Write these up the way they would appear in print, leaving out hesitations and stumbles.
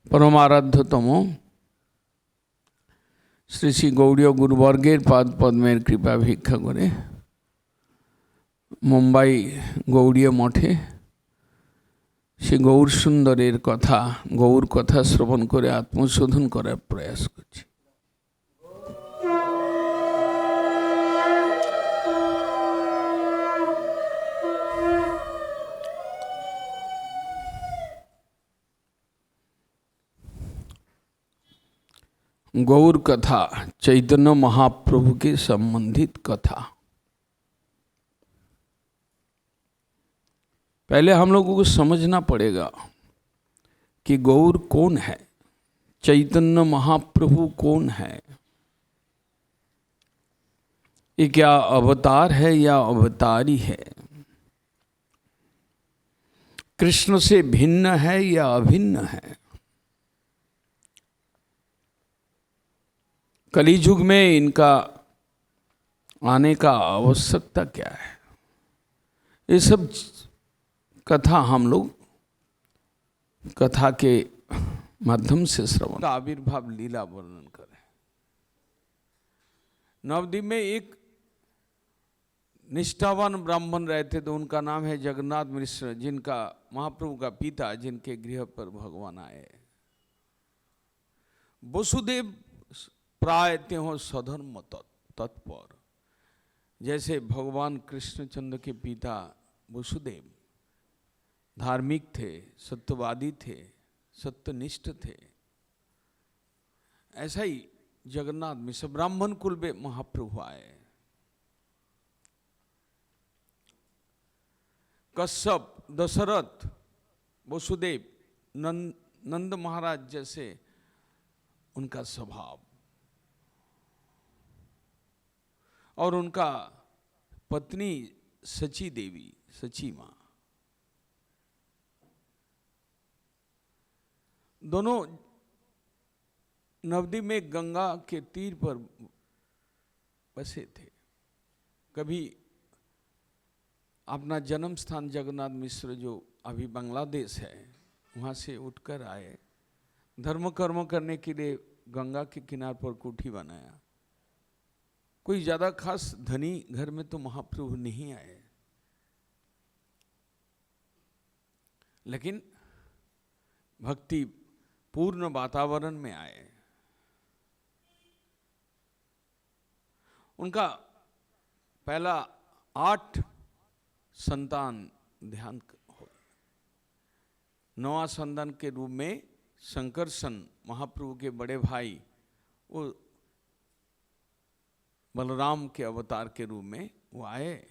परमाराध्यतम श्री श्री गौड़ीय गुरुवर्गेर पाद पद्मेर कृपा भिक्षा करे मुम्बाई गौड़ीय मठे श्री गौर सुंदरेर कथा गौर कथा श्रवण करे आत्मशोधन करार प्रयास करछि। गौर कथा चैतन्य महाप्रभु के संबंधित कथा। पहले हम लोगों को समझना पड़ेगा कि गौर कौन है, चैतन्य महाप्रभु कौन है। ये क्या अवतार है या अवतारी है, कृष्ण से भिन्न है या अभिन्न है। कलियुग में इनका आने का आवश्यकता क्या है, ये सब कथा हम लोग कथा के माध्यम से श्रवण आविर्भाव लीला वर्णन करें। नवद्वीप में एक निष्ठावान ब्राह्मण रहते तो उनका नाम है जगन्नाथ मिश्र, जिनका महाप्रभु का पिता, जिनके गृह पर भगवान आए। वसुदेव प्राय त्यों सधर्म तत्पर, जैसे भगवान कृष्णचंद्र के पिता वसुदेव धार्मिक थे, सत्यवादी थे, सत्यनिष्ठ थे, ऐसा ही जगन्नाथ मिश्र ब्राह्मण कुल में महाप्रभु आए। कश्यप, दशरथ, वसुदेव, नंद महाराज जैसे उनका स्वभाव, और उनका पत्नी सची देवी, सची मां, दोनों नवद्वीप में गंगा के तीर पर बसे थे। कभी अपना जन्म स्थान जगन्नाथ मिश्र जो अभी बांग्लादेश है वहाँ से उठकर आए, धर्म कर्म करने के लिए गंगा के किनारे पर कोठी बनाया। कोई ज़्यादा खास धनी घर में तो महाप्रभु नहीं आए, लेकिन भक्ति पूर्ण वातावरण में आए। उनका पहला 8 संतान ध्यान हो, 9वां संतान के रूप में शंकरसन महाप्रभु के बड़े भाई, वो बलराम के अवतार के रूप में वो आए।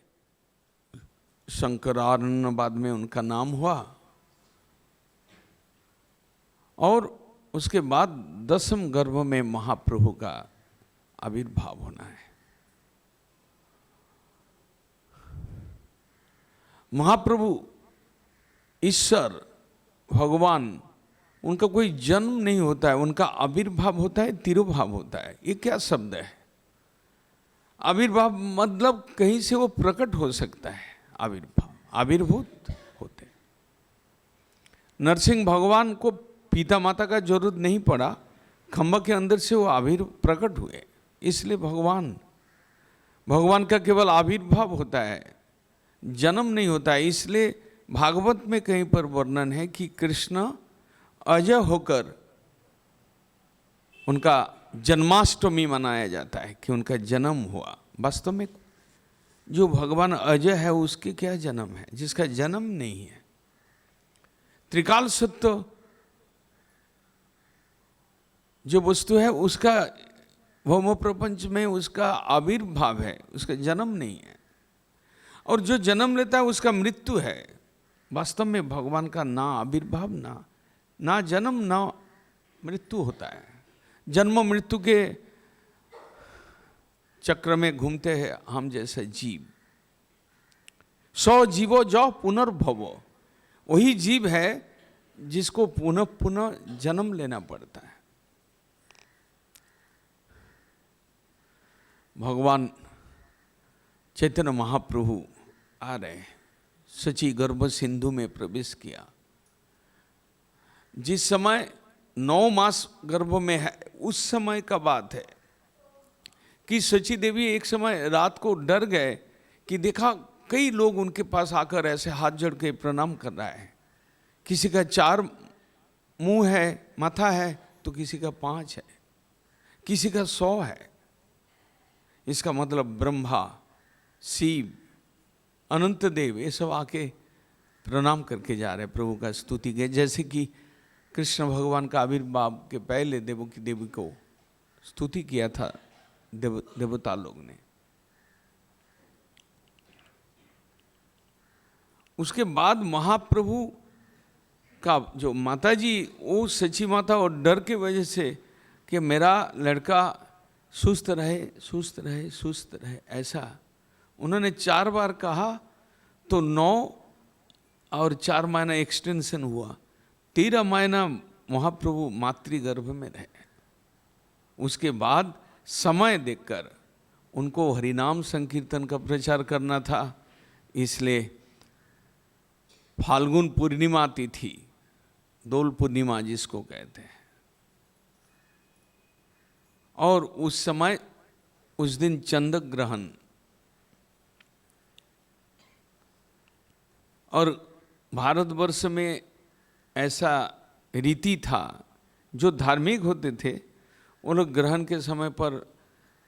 शंकरानंद बाद में उनका नाम हुआ, और उसके बाद 10वें गर्भ में महाप्रभु का आविर्भाव होना है। महाप्रभु ईश्वर भगवान, उनका कोई जन्म नहीं होता है, उनका आविर्भाव होता है, तिरुभाव होता है। ये क्या शब्द है? आविर्भाव मतलब कहीं से वो प्रकट हो सकता है। आविर्भाव, आविर्भूत होते। नरसिंह भगवान को पिता माता का जरूरत नहीं पड़ा, खंबा के अंदर से वो प्रकट हुए। इसलिए भगवान का केवल आविर्भाव होता है, जन्म नहीं होता है। इसलिए भागवत में कहीं पर वर्णन है कि कृष्ण अजय होकर उनका जन्माष्टमी मनाया जाता है, कि उनका जन्म हुआ। वास्तव में जो भगवान अजय है उसके क्या जन्म है, जिसका जन्म नहीं है। त्रिकाल सत्य जो वस्तु है उसका भौम प्रपंच में उसका आविर्भाव है, उसका जन्म नहीं है। और जो जन्म लेता है उसका मृत्यु है। वास्तव में भगवान का ना आविर्भाव, ना जन्म, ना मृत्यु होता है। जन्म मृत्यु के चक्र में घूमते हैं हम जैसे जीव। 100 जीवो जो पुनर्भवो, वही जीव है जिसको पुनः पुनः जन्म लेना पड़ता है। भगवान चैतन्य महाप्रभु आ रहे, सची गर्भ सिंधु में प्रवेश किया। जिस समय 9 मास गर्भ में है, उस समय का बात है कि सची देवी एक समय रात को डर गए कि देखा कई लोग उनके पास आकर ऐसे हाथ जोड़ के प्रणाम कर रहा है। किसी का 4 मुंह है, माथा है, तो किसी का 5 है, किसी का 100 है। इसका मतलब ब्रह्मा, शिव, अनंत देव ये सब आके प्रणाम करके जा रहे, प्रभु का स्तुति के। जैसे कि कृष्ण भगवान का आविर्भाव के पहले देवकी देवी को स्तुति किया था देवता लोग ने। उसके बाद महाप्रभु का जो माता जी, वो सची माता, और डर के वजह से कि मेरा लड़का सुस्त रहे, सुस्त रहे, सुस्त रहे, ऐसा उन्होंने 4 बार कहा, तो 9 और 4 महीना एक्सटेंशन हुआ, 13 महीना महाप्रभु मातृगर्भ में रहे। उसके बाद समय देखकर उनको हरिनाम संकीर्तन का प्रचार करना था, इसलिए फाल्गुन पूर्णिमा तिथि, दोल पूर्णिमा जिसको कहते हैं, और उस समय उस दिन चंद्र ग्रहण, और भारतवर्ष में ऐसा रीति था, जो धार्मिक होते थे वो लोग ग्रहण के समय पर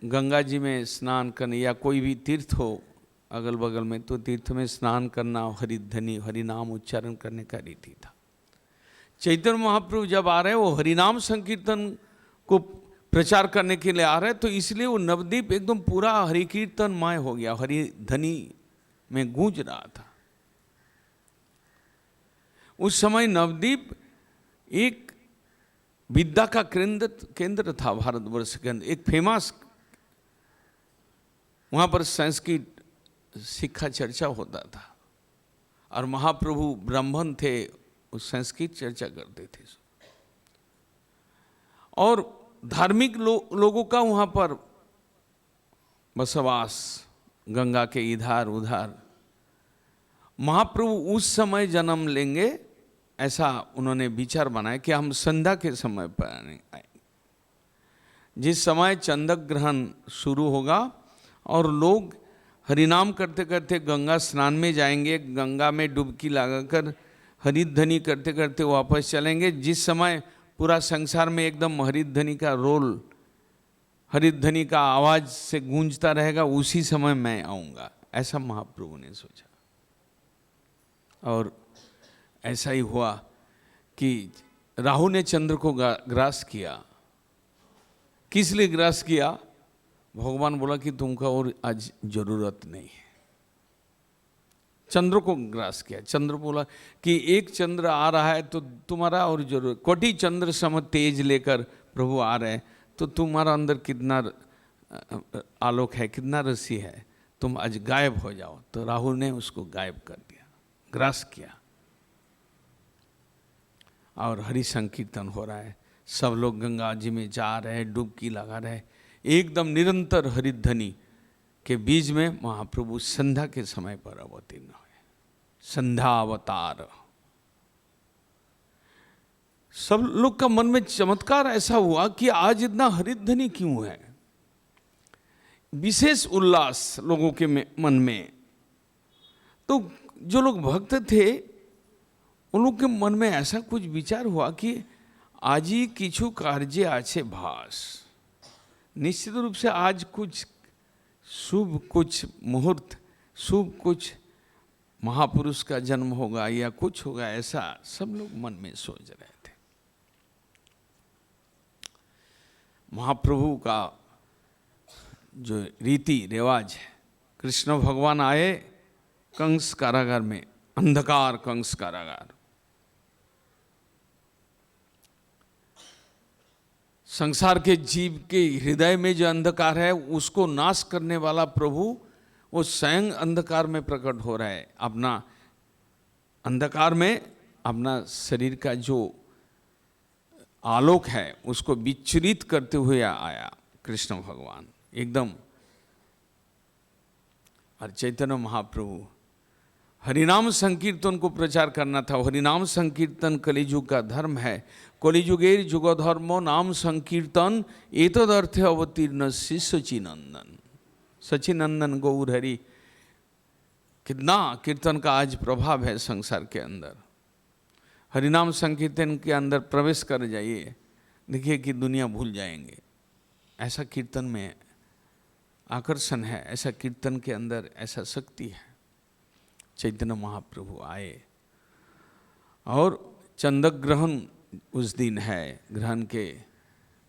गंगा जी में स्नान करने, या कोई भी तीर्थ हो अगल बगल में, तो तीर्थ में स्नान करना, हरिध्वनि हरिनाम उच्चारण करने का रीति था। चैतन्य महाप्रभु जब आ रहे हैं, वो हरिनाम संकीर्तन को प्रचार करने के लिए आ रहे हैं, तो इसलिए वो नवद्वीप एकदम पूरा हरिकीर्तनमय हो गया, हरिध्वनि में गूंज रहा था। उस समय नवद्वीप एक विद्या का केंद्र था भारतवर्ष के अंदर, एक फेमस, वहाँ पर संस्कृत शिक्षा चर्चा होता था, और महाप्रभु ब्राह्मण थे, उस संस्कृत चर्चा करते थे, और धार्मिक लोगों का वहाँ पर बसवास, गंगा के इधर उधर। महाप्रभु उस समय जन्म लेंगे, ऐसा उन्होंने विचार बनाया कि हम संध्या के समय पर आएंगे, जिस समय चंद्र ग्रहण शुरू होगा और लोग हरिनाम करते करते गंगा स्नान में जाएंगे, गंगा में डुबकी लगाकर हरिध्वनि करते करते वापस चलेंगे। जिस समय पूरा संसार में एकदम हरिध्वनि का रोल, हरिध्वनि का आवाज से गूंजता रहेगा, उसी समय मैं आऊँगा, ऐसा महाप्रभु ने सोचा। और ऐसा ही हुआ कि राहु ने चंद्र को ग्रास किया। किस लिए ग्रास किया? भगवान बोला कि तुमको और आज जरूरत नहीं है। चंद्र को ग्रास किया। चंद्र बोला कि एक चंद्र आ रहा है तो तुम्हारा और जरूरत, कोटि चंद्र सम तेज लेकर प्रभु आ रहे हैं, तो तुम्हारा अंदर कितना आलोक है, कितना रसी है, तुम आज गायब हो जाओ। तो राहु ने उसको गायब कर दिया, ग्रास किया। और हरि संकीर्तन हो रहा है, सब लोग गंगा जी में जा रहे हैं, डुबकी लगा रहे हैं, एकदम निरंतर हरिध्वनि के बीच में महाप्रभु संध्या के समय पर अवतीर्ण हुए। संध्या अवतार। सब लोग का मन में चमत्कार ऐसा हुआ कि आज इतना हरिध्वनि क्यों है, विशेष उल्लास लोगों के मन में। तो जो लोग भक्त थे उन लोग के मन में ऐसा कुछ विचार हुआ कि आजी किछु कार्य आछे भास, निश्चित रूप से आज कुछ शुभ, कुछ मुहूर्त, शुभ कुछ महापुरुष का जन्म होगा या कुछ होगा, ऐसा सब लोग मन में सोच रहे थे। महाप्रभु का जो रीति रिवाज है, कृष्ण भगवान आए कंस कारागार में, अंधकार कंस कारागार, संसार के जीव के हृदय में जो अंधकार है उसको नाश करने वाला प्रभु वो स्वयं अंधकार में प्रकट हो रहा है। अपना अंधकार में अपना शरीर का जो आलोक है उसको विचलित करते हुए आया कृष्ण भगवान एकदम। और चैतन्य महाप्रभु हरिनाम संकीर्तन को प्रचार करना था। हरिनाम संकीर्तन कलिजुग का धर्म है। कलिजुगेर जुग धर्म नाम संकीर्तन एतदर्थ अवतीर्ण श्री सचिनंदन। सचिनंदन गौर हरि, कितना कीर्तन का आज प्रभाव है संसार के अंदर। हरिनाम संकीर्तन के अंदर प्रवेश कर जाइए, देखिए कि दुनिया भूल जाएंगे। ऐसा कीर्तन में आकर्षण है, ऐसा कीर्तन के अंदर ऐसा शक्ति है। चैतन्य महाप्रभु आए और चंद्र ग्रहण उस दिन है, ग्रहण के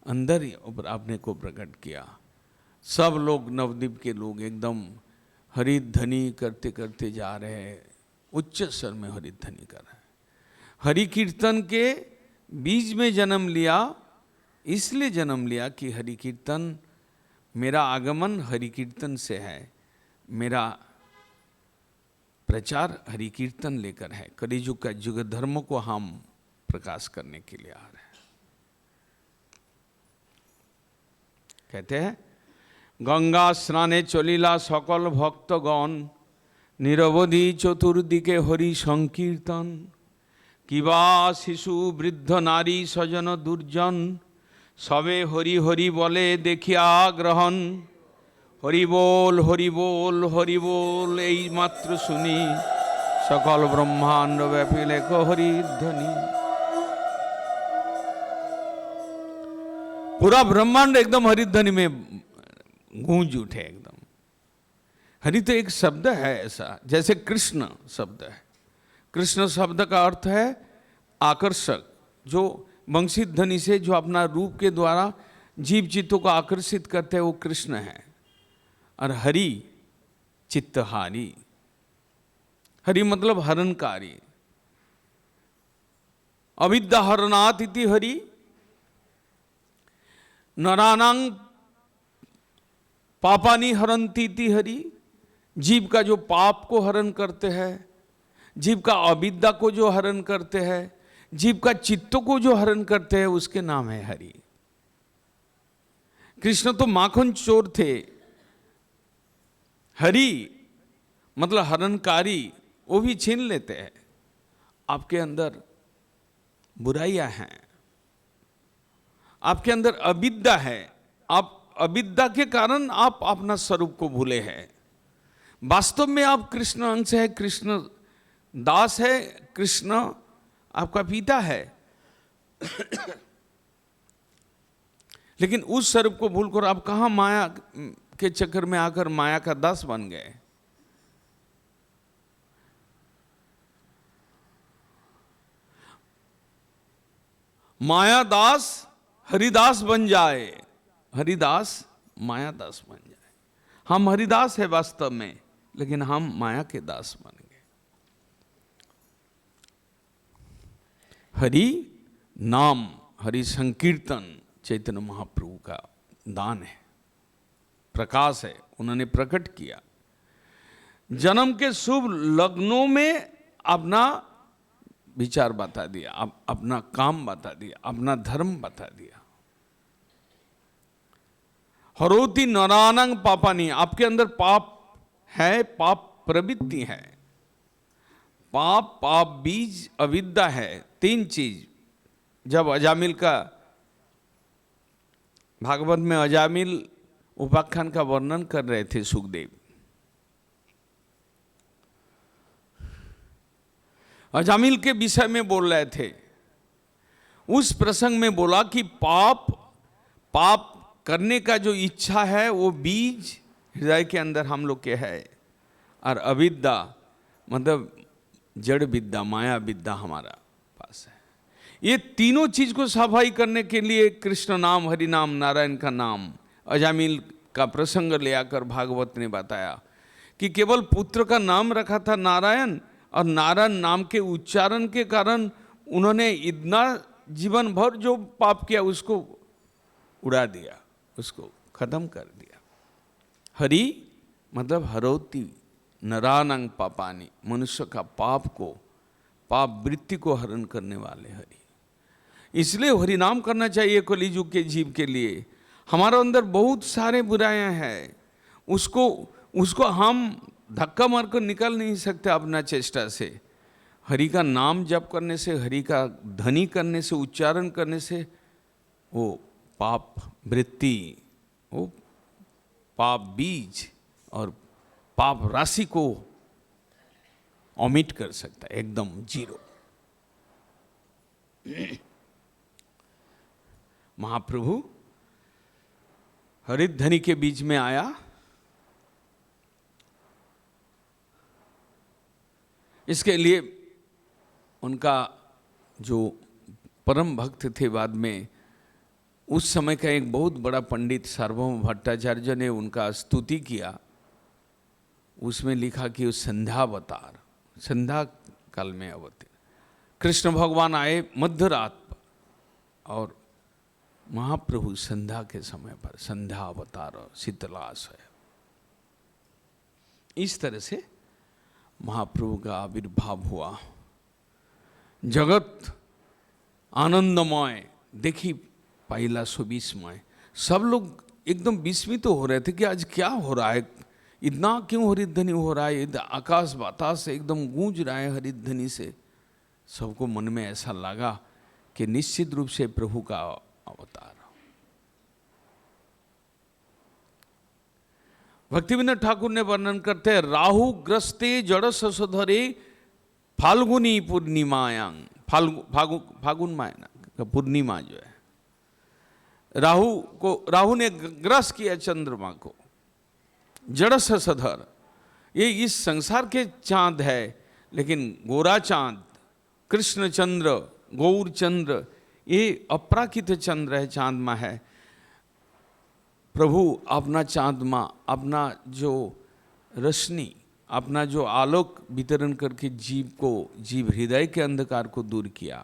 अंदर ही अपने को प्रकट किया। सब लोग नवद्वीप के लोग एकदम हरिध्वनि करते करते जा रहे हैं, उच्च स्वर में हरिध्वनि कर रहे हैं। हरि कीर्तन के बीज में जन्म लिया, इसलिए जन्म लिया कि हरि कीर्तन, मेरा आगमन हरि कीर्तन से है, मेरा प्रचार हरि कीर्तन लेकर है। कलियुग का युग धर्म को हम प्रकाश करने के लिए आ रहे हैं। कहते हैं गंगा स्नाने चलिला सकल भक्तगण, निरवधि चतुर्दिके हरि संकीर्तन। किबा शिशु वृद्ध नारी सजन दुर्जन, सबे हरि हरि बोले देखिया ग्रहण। हरि बोल हरि बोल हरि बोल, এই মাত্র শুনি सकल ब्रह्मांड व्यापी लेख हरि ध्वनि। पूरा ब्रह्मांड एकदम हरिध्वनि में गूंज उठे एकदम। हरि तो एक शब्द है ऐसा, जैसे कृष्ण शब्द है। कृष्ण शब्द का अर्थ है आकर्षक, जो वंशी ध्वनि से जो अपना रूप के द्वारा जीव चित्तों को आकर्षित करते हैं, वो कृष्ण है। और हरि चित्तहारी, हरि मतलब हरणकारी। अविद्या हरणात इति हरि, नरानां पापानि हरन्ति इति हरि। जीव का जो पाप को हरण करते हैं, जीव का अविद्या को जो हरण करते हैं, जीव का चित्त को जो हरण करते हैं, उसके नाम है हरि। कृष्ण तो माखन चोर थे, हरि मतलब हरणकारी, वो भी छीन लेते हैं। आपके अंदर बुराइयां हैं, आपके अंदर अविद्या है, आप अविद्या के कारण आप अपना स्वरूप को भूले हैं। वास्तव में आप कृष्ण अंश है, कृष्ण दास है, कृष्ण आपका पिता है। लेकिन उस स्वरूप को भूलकर आप कहां माया के चक्कर में आकर माया का दास बन गए। माया दास हरिदास बन जाए, हरिदास माया दास बन जाए। हम हरिदास है वास्तव में, लेकिन हम माया के दास बन गए। हरि नाम, हरि संकीर्तन चैतन्य महाप्रभु का दान है, प्रकाश है, उन्होंने प्रकट किया। जन्म के शुभ लग्नों में अपना विचार बता दिया, अपना काम बता दिया, अपना धर्म बता दिया। हरोति नरानंग पापानी, आपके अंदर पाप है, पाप प्रवृत्ति है। पाप, पाप बीज, अविद्या है, तीन चीज। जब अजामिल का, भागवत में अजामिल उपाख्यान का वर्णन कर रहे थे सुखदेव, अजामिल के विषय में बोल रहे थे। उस प्रसंग में बोला कि पाप, पाप करने का जो इच्छा है वो बीज हृदय के अंदर हम लोग के है, और अविद्या मतलब जड़ विद्या, माया विद्या हमारा पास है। ये तीनों चीज को सफाई करने के लिए कृष्ण नाम, हरि नाम, नारायण का नाम, अजामिल का प्रसंग ले आकर भागवत ने बताया कि केवल पुत्र का नाम रखा था नारायण, और नारायण नाम के उच्चारण के कारण उन्होंने इतना जीवन भर जो पाप किया उसको उड़ा दिया, उसको खत्म कर दिया। हरि मतलब हरोति नरानंग पापानी, मनुष्य का पाप को, पाप वृत्ति को हरण करने वाले हरि। इसलिए हरि नाम करना चाहिए कलियुग के जीव के लिए। हमारे अंदर बहुत सारे बुराइयां हैं, उसको हम धक्का मारकर निकाल नहीं सकते अपना चेष्टा से। हरि का नाम जप करने से, हरि का ध्वनि करने से, उच्चारण करने से वो पाप वृत्ति, वो पाप बीज और पाप राशि को ओमिट कर सकता है, एकदम जीरो। महाप्रभु हरिध्वनि के बीच में आया, इसके लिए उनका जो परम भक्त थे, बाद में उस समय का एक बहुत बड़ा पंडित सार्वभौम भट्टाचार्य ने उनका स्तुति किया। उसमें लिखा कि वो संध्यावतार, संध्या काल में अवतीर्ण कृष्ण भगवान आए मध्य रात पर, और महाप्रभु संध्या के समय पर संध्या अवतार शीतलास है। इस तरह से महाप्रभु का आविर्भाव हुआ। जगत आनंदमय, देखी पहला 120मय। सब लोग एकदम विस्मित हो रहे थे कि आज क्या हो रहा है, इतना क्यों हरिध्वनि हो रहा है, आकाश बातास एकदम गूंज रहा है हरिध्वनि से। सबको मन में ऐसा लगा कि निश्चित रूप से प्रभु का अवतार। भक्तिविनोद ठाकुर ने वर्णन करते हैं, राहु ग्रस्ते जड़ ससधरे फाल्गुनी पूर्णिमायांग, फागुन माह पूर्णिमा जो है, राहु ने ग्रस किया चंद्रमा को। जड़ ससधर, ये इस संसार के चांद है, लेकिन गोरा चांद कृष्ण चंद्र, गौर चंद्र, ये अपराकित चंद्र है, चांद माँ है। प्रभु अपना चांद माँ, अपना जो रोशनी, अपना जो आलोक वितरण करके जीव हृदय के अंधकार को दूर किया।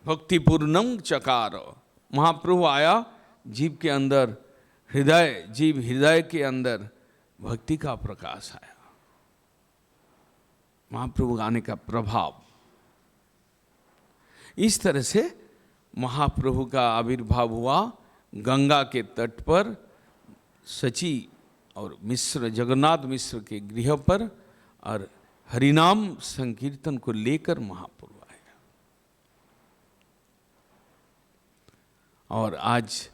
भक्ति पूर्णम चकार, महाप्रभु आया जीव के अंदर, जीव हृदय के अंदर भक्ति का प्रकाश आया। महाप्रभु आने का प्रभाव, इस तरह से महाप्रभु का आविर्भाव हुआ गंगा के तट पर, सची और मिश्र, जगन्नाथ मिश्र के गृह पर, और हरिनाम संकीर्तन को लेकर महाप्रभु आया। और आज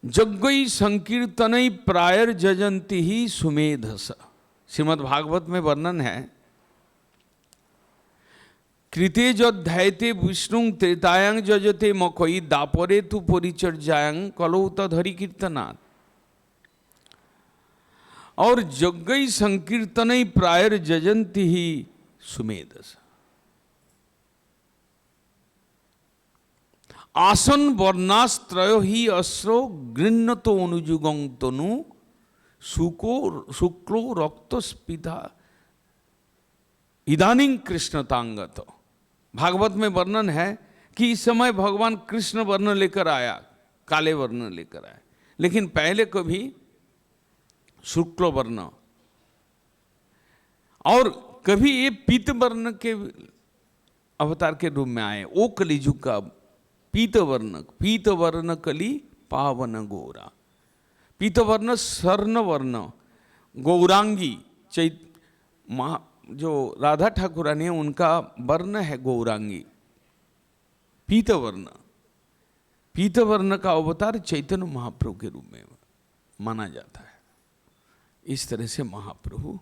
जग्गई संकीर्तन प्रायर जजंती ही सुमेधस, श्रीमद् भागवत में वर्णन है, कृते जध्यायते विष्णु त्रेतायांग जजते मखई दापरे तु परिचर्यायांग कलौ तद्धरि कीर्तनात्। और जग्गई संकीर्तन प्रायर जजंती ही सुमेधस, आसन वर्णास्त्रयो ही अस्रो गृह्णतो अनुजुगं तनु शुक्लो रक्त स्पिता इदानीं कृष्णतांगत। भागवत में वर्णन है कि इस समय भगवान कृष्ण वर्ण लेकर आया, काले वर्ण लेकर आया, लेकिन पहले कभी शुक्ल वर्ण और कभी ये पीत वर्ण के अवतार के रूप में आए। वो कलिजुग का पीत वर्ण कली पावन गोरा, पीत वर्ण स्वर्ण वर्ण गौरांगी जो राधा ठाकुरानी है उनका वर्ण है गौरांगी, पीत वर्ण का अवतार चैतन्य महाप्रभु के रूप में माना जाता है। इस तरह से महाप्रभु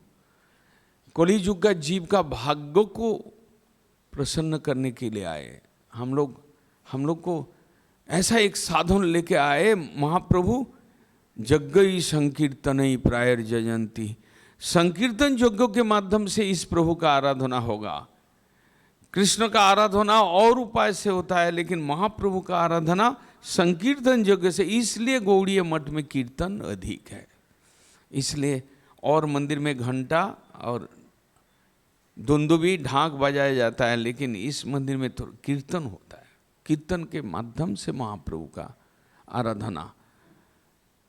कलियुग का जीव का भाग्य को प्रसन्न करने के लिए आए। हम लोग को ऐसा एक साधन लेके आए महाप्रभु, जग्गई संकीर्तन प्रायर जजंती। संकीर्तन यज्ञों के माध्यम से इस प्रभु का आराधना होगा। कृष्ण का आराधना और उपाय से होता है, लेकिन महाप्रभु का आराधना संकीर्तन यज्ञ से। इसलिए गौड़ीय मठ में कीर्तन अधिक है, इसलिए और मंदिर में घंटा और दुंदुबी ढाक बजाया जाता है, लेकिन इस मंदिर में तो कीर्तन होता है। कीर्तन के माध्यम से महाप्रभु का आराधना।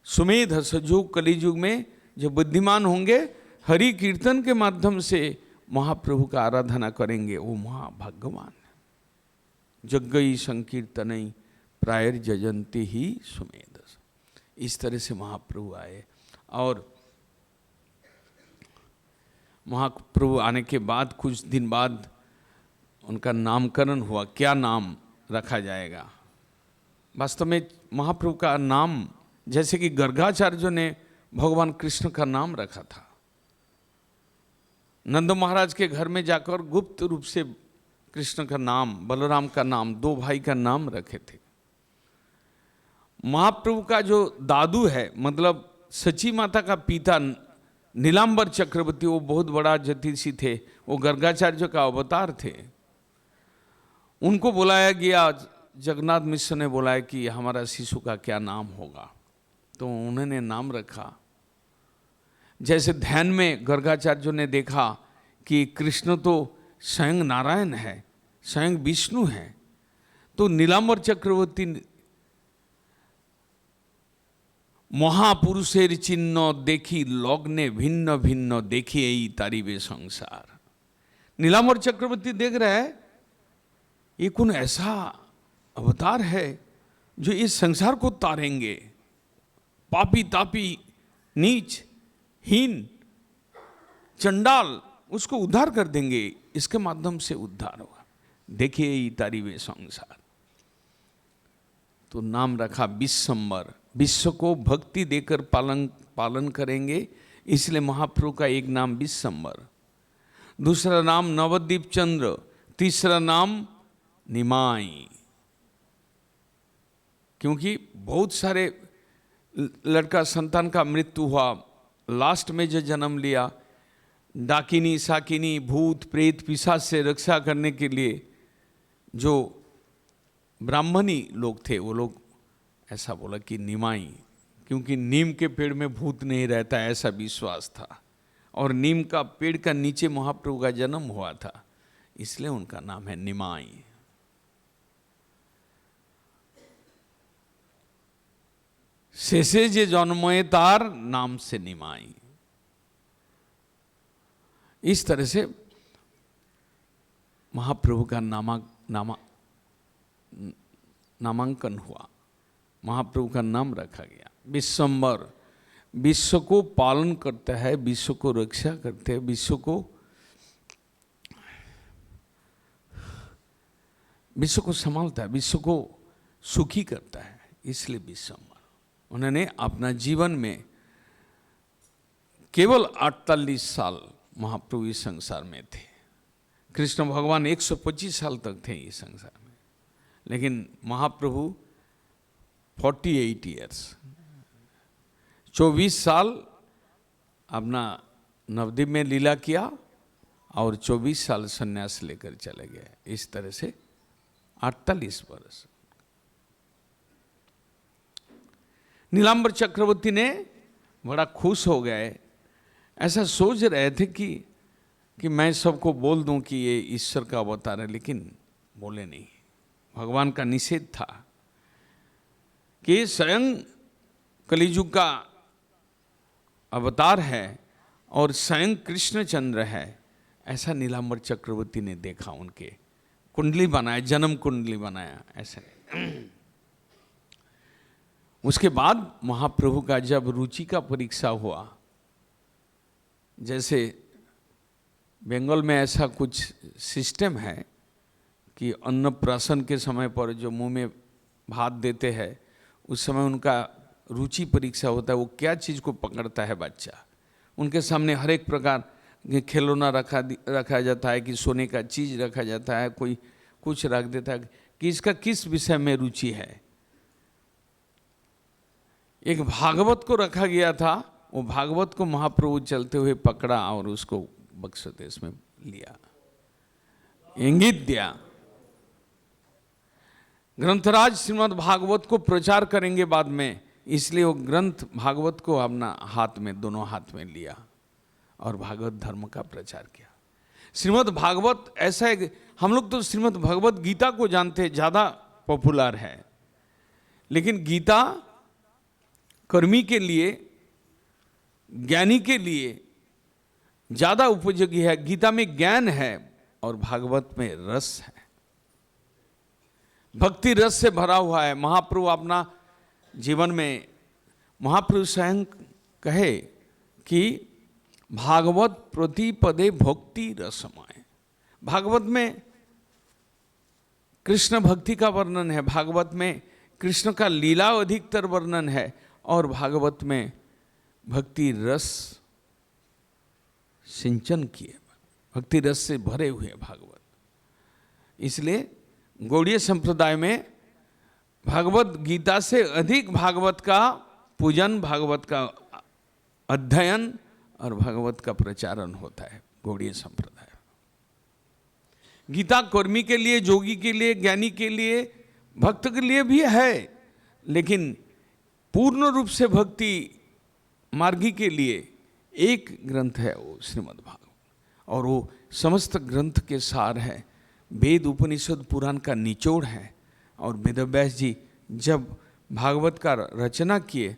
सुमेध जो कलियुग में जो बुद्धिमान होंगे हरि कीर्तन के माध्यम से महाप्रभु का आराधना करेंगे, वो महाभाग्यवान है। जग्गई संकीर्तन प्रायर जजंती ही सुमेधस। इस तरह से महाप्रभु आए। और महाप्रभु आने के बाद कुछ दिन बाद उनका नामकरण हुआ। क्या नाम रखा जाएगा? वास्तव में महाप्रभु का नाम जैसे कि गर्गाचार्य ने भगवान कृष्ण का नाम रखा था। नंद महाराज के घर में जाकर गुप्त रूप से कृष्ण का नाम, बलराम का नाम, दो भाई का नाम रखे थे। महाप्रभु का जो दादू है, मतलब सची माता का पिता नीलांबर चक्रवर्ती, वो बहुत बड़ा ज्योतिषी थे, वो गर्गाचार्य का अवतार थे। उनको बुलाया गया, जगन्नाथ मिश्र ने बुलाया कि हमारा शिशु का क्या नाम होगा, तो उन्होंने नाम रखा। जैसे ध्यान में गर्गाचार्य ने देखा कि कृष्ण तो स्वयं नारायण है, स्वयं विष्णु है, तो नीलांबर चक्रवर्ती महापुरुषेर चिन्ह देखी लग्ने भिन्न भिन्न देखी यही तारीबे संसार। नीलांबर चक्रवर्ती देख रहा है ये कौन ऐसा अवतार है जो इस संसार को तारेंगे, पापी तापी नीच हीन चंडाल उसको उद्धार कर देंगे, इसके माध्यम से उद्धार होगा, देखिए ये तारीबे संसार। तो नाम रखा विश्वम्बर, विश्व को भक्ति देकर पालन करेंगे, इसलिए महाप्रभु का एक नाम विश्वम्बर, दूसरा नाम नवद्वीप चंद्र, तीसरा नाम निमाई। क्योंकि बहुत सारे लड़का संतान का मृत्यु हुआ, लास्ट में जो जन्म लिया, डाकिनी साकिनी भूत प्रेत पिशाच से रक्षा करने के लिए जो ब्राह्मणी लोग थे, वो लोग ऐसा बोला कि निमाई, क्योंकि नीम के पेड़ में भूत नहीं रहता ऐसा विश्वास था, और नीम का पेड़ का नीचे महाप्रभु का जन्म हुआ था, इसलिए उनका नाम है निमाई। शेषे जे जन्मोए तार नाम से निमाई। इस तरह से महाप्रभु का नामांकन हुआ, महाप्रभु का नाम रखा गया विश्वम्बर। विश्व को पालन करता है, विश्व को रक्षा करते हैं, विश्व को संभालता है, विश्व को सुखी करता है, इसलिए विश्वम्बर। उन्होंने अपना जीवन में केवल 48 साल महाप्रभु इस संसार में थे। कृष्ण भगवान 125 साल तक थे इस संसार में, लेकिन महाप्रभु 48 ईयर्स, 24 साल अपना नवद्वीप में लीला किया और 24 साल संन्यास लेकर चले गए। इस तरह से 48 वर्ष। नीलांबर चक्रवर्ती ने बड़ा खुश हो गए, ऐसा सोच रहे थे कि मैं सबको बोल दूं कि ये ईश्वर का अवतार है, लेकिन बोले नहीं। भगवान का निषेध था कि स्वयं कलियुग का अवतार है और स्वयं कृष्णचंद्र है, ऐसा नीलांबर चक्रवर्ती ने देखा, उनके कुंडली बनाया, जन्म कुंडली बनाया ऐसा। उसके बाद महाप्रभु का जब रुचि का परीक्षा हुआ, जैसे बंगाल में ऐसा कुछ सिस्टम है कि अन्नप्राशन के समय पर जो मुंह में भात देते हैं, उस समय उनका रुचि परीक्षा होता है, वो क्या चीज़ को पकड़ता है बच्चा। उनके सामने हर एक प्रकार के खिलौना रखा जाता है, कि सोने का चीज़ रखा जाता है, कोई कुछ रख देता है कि इसका किस विषय में रुचि है। एक भागवत को रखा गया था, वो भागवत को महाप्रभु चलते हुए पकड़ा और उसको बक्सदेश में लिया, इंगित दिया। ग्रंथराज श्रीमद् भागवत को प्रचार करेंगे बाद में, इसलिए वो ग्रंथ भागवत को अपना हाथ में, दोनों हाथ में लिया और भागवत धर्म का प्रचार किया। श्रीमद् भागवत ऐसा है, हम लोग तो श्रीमद् भगवत गीता को जानते हैं, ज़्यादा पॉपुलर है, लेकिन गीता कर्मी के लिए, ज्ञानी के लिए ज़्यादा उपयोगी है। गीता में ज्ञान है और भागवत में रस है, भक्ति रस से भरा हुआ है। महाप्रभु अपना जीवन में महाप्रभु स्वयं कहे कि भागवत प्रतिपदे भक्ति रसमय। भागवत में कृष्ण भक्ति का वर्णन है, भागवत में कृष्ण का लीला अधिकतर वर्णन है, और भागवत में भक्ति रस सिंचन किए, भक्ति रस से भरे हुए भागवत। इसलिए गौड़ीय संप्रदाय में भागवत गीता से अधिक भागवत का पूजन, भागवत का अध्ययन और भागवत का प्रचारण होता है गौड़ीय संप्रदाय। गीता कर्मी के लिए, जोगी के लिए, ज्ञानी के लिए, भक्त के लिए भी है, लेकिन पूर्ण रूप से भक्ति मार्गी के लिए एक ग्रंथ है वो श्रीमद् भागवत, और वो समस्त ग्रंथ के सार है, वेद उपनिषद पुराण का निचोड़ है। और वेदव्यास जी जब भागवत का रचना किए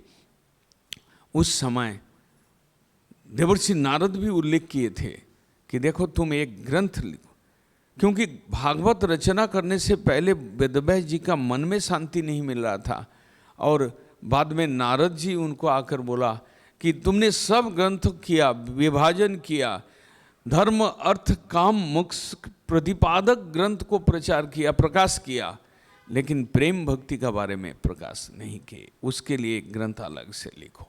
उस समय देवर्षि नारद भी उल्लेख किए थे कि देखो तुम एक ग्रंथ लिखो, क्योंकि भागवत रचना करने से पहले वेदव्यास जी का मन में शांति नहीं मिल रहा था, और बाद में नारद जी उनको आकर बोला कि तुमने सब ग्रंथ किया, विभाजन किया, धर्म अर्थ काम मोक्ष प्रतिपादक ग्रंथ को प्रचार किया, प्रकाश किया, लेकिन प्रेम भक्ति का बारे में प्रकाश नहीं किए, उसके लिए एक ग्रंथ अलग से लिखो।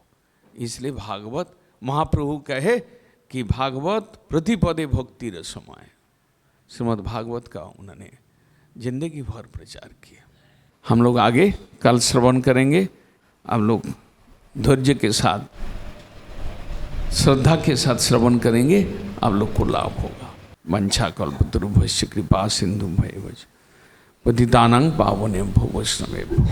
इसलिए भागवत, महाप्रभु कहे कि भागवत प्रतिपदे भक्ति रसमय, श्रीमद् भागवत का उन्होंने जिंदगी भर प्रचार किया। हम लोग आगे कल श्रवण करेंगे। आप लोग धैर्य के साथ, श्रद्धा के साथ श्रवण करेंगे, आप लोग को लाभ होगा। वंशा कल्पतरुभ्यश्च कृपा सिंधु भैवच पतितानां पावनेभ्यो वैष्णवेभ्यो